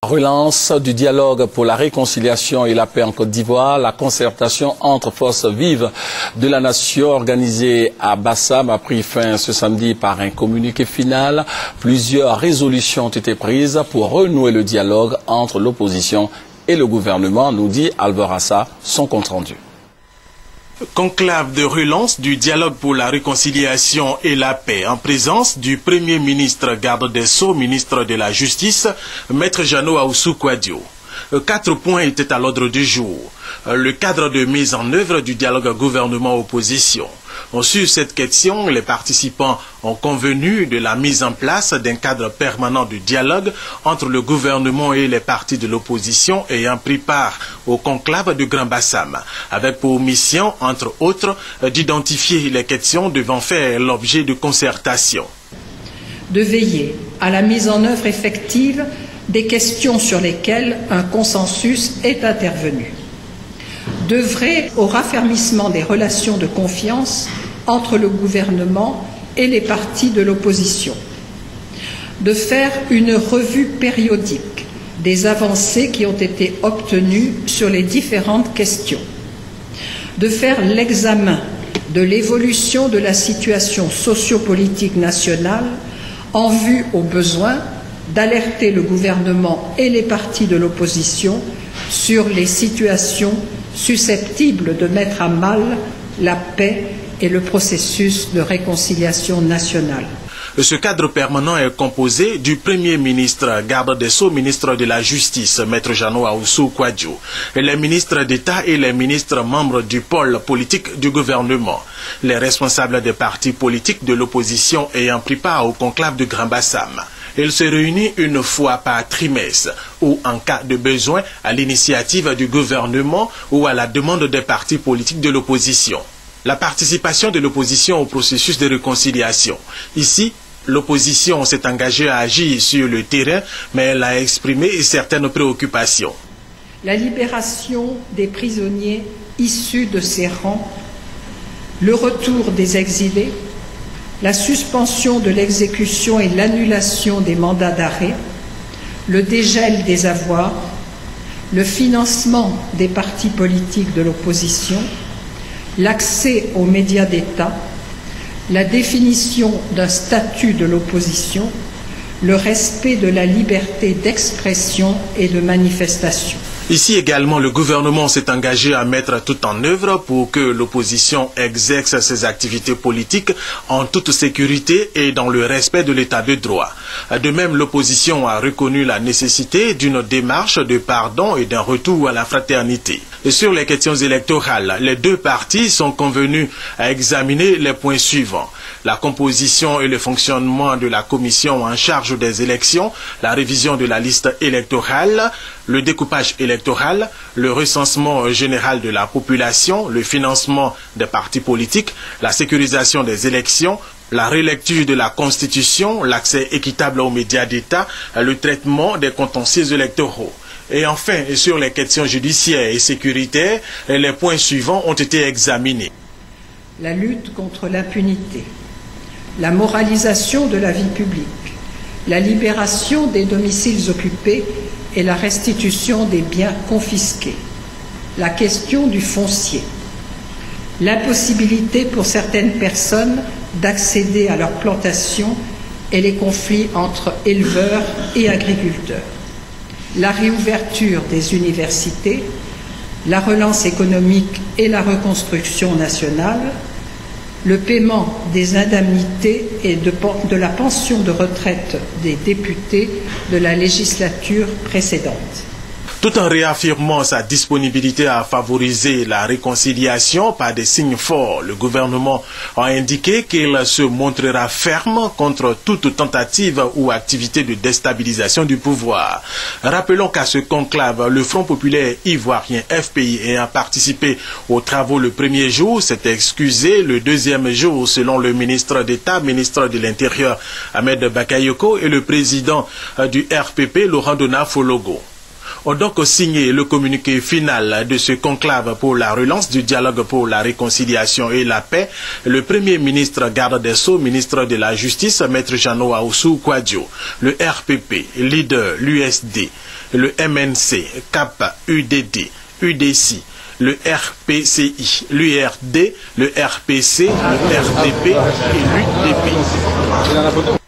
Relance du dialogue pour la réconciliation et la paix en Côte d'Ivoire, la concertation entre forces vives de la nation organisée à Bassam a pris fin ce samedi par un communiqué final. Plusieurs résolutions ont été prises pour renouer le dialogue entre l'opposition et le gouvernement, nous dit Alvarassa, son compte rendu. Conclave de relance du dialogue pour la réconciliation et la paix en présence du Premier ministre, garde des Sceaux, ministre de la Justice, Maître Jeannot Ahoussou Kouadio. 4 points étaient à l'ordre du jour. Le cadre de mise en œuvre du dialogue gouvernement-opposition. Sur cette question, les participants ont convenu de la mise en place d'un cadre permanent de dialogue entre le gouvernement et les partis de l'opposition ayant pris part au conclave de Grand Bassam, avec pour mission, entre autres, d'identifier les questions devant faire l'objet de concertation. De veiller à la mise en œuvre effective des questions sur lesquelles un consensus est intervenu. D'œuvrer au raffermissement des relations de confiance entre le gouvernement et les partis de l'opposition. De faire une revue périodique des avancées qui ont été obtenues sur les différentes questions. De faire l'examen de l'évolution de la situation sociopolitique nationale en vue au besoin d'alerter le gouvernement et les partis de l'opposition sur les situations susceptibles de mettre à mal la paix et le processus de réconciliation nationale. Ce cadre permanent est composé du Premier ministre, garde des Sceaux, ministre de la Justice, Maître Jeannot Ahoussou Kouadio, et les ministres d'État et les ministres membres du pôle politique du gouvernement, les responsables des partis politiques de l'opposition ayant pris part au conclave de Grand Bassam. Il se réunit une fois par trimestre ou en cas de besoin à l'initiative du gouvernement ou à la demande des partis politiques de l'opposition. La participation de l'opposition au processus de réconciliation. Ici, l'opposition s'est engagée à agir sur le terrain, mais elle a exprimé certaines préoccupations. La libération des prisonniers issus de ses rangs, le retour des exilés, la suspension de l'exécution et l'annulation des mandats d'arrêt, le dégel des avoirs, le financement des partis politiques de l'opposition, l'accès aux médias d'État, la définition d'un statut de l'opposition, le respect de la liberté d'expression et de manifestation. Ici également, le gouvernement s'est engagé à mettre tout en œuvre pour que l'opposition exerce ses activités politiques en toute sécurité et dans le respect de l'état de droit. De même, l'opposition a reconnu la nécessité d'une démarche de pardon et d'un retour à la fraternité. Et sur les questions électorales, les deux partis sont convenus à examiner les points suivants. La composition et le fonctionnement de la commission en charge des élections, la révision de la liste électorale, le découpage électoral, le recensement général de la population, le financement des partis politiques, la sécurisation des élections, la relecture de la Constitution, l'accès équitable aux médias d'État, le traitement des contentieux électoraux. Et enfin, sur les questions judiciaires et sécuritaires, les points suivants ont été examinés. La lutte contre l'impunité, la moralisation de la vie publique, la libération des domiciles occupés et la restitution des biens confisqués, la question du foncier, l'impossibilité pour certaines personnes d'accéder à leurs plantations et les conflits entre éleveurs et agriculteurs, la réouverture des universités, la relance économique et la reconstruction nationale, le paiement des indemnités et de la pension de retraite des députés de la législature précédente. Tout en réaffirmant sa disponibilité à favoriser la réconciliation par des signes forts, le gouvernement a indiqué qu'il se montrera ferme contre toute tentative ou activité de déstabilisation du pouvoir. Rappelons qu'à ce conclave, le Front populaire ivoirien FPI ayant participé aux travaux le premier jour s'est excusé le deuxième jour selon le ministre d'État, ministre de l'Intérieur Ahmed Bakayoko et le président du RPP Laurent Dona Fologo. ont donc signé le communiqué final de ce conclave pour la relance du dialogue pour la réconciliation et la paix. Le Premier ministre garde des Sceaux, ministre de la Justice, Maître Jeannot Ahoussou Kouadio, le RPP, leader, l'USD, le MNC, CAP, UDD, UDC, le RPCI, l'URD, le RPC, le RDP et l'UDP.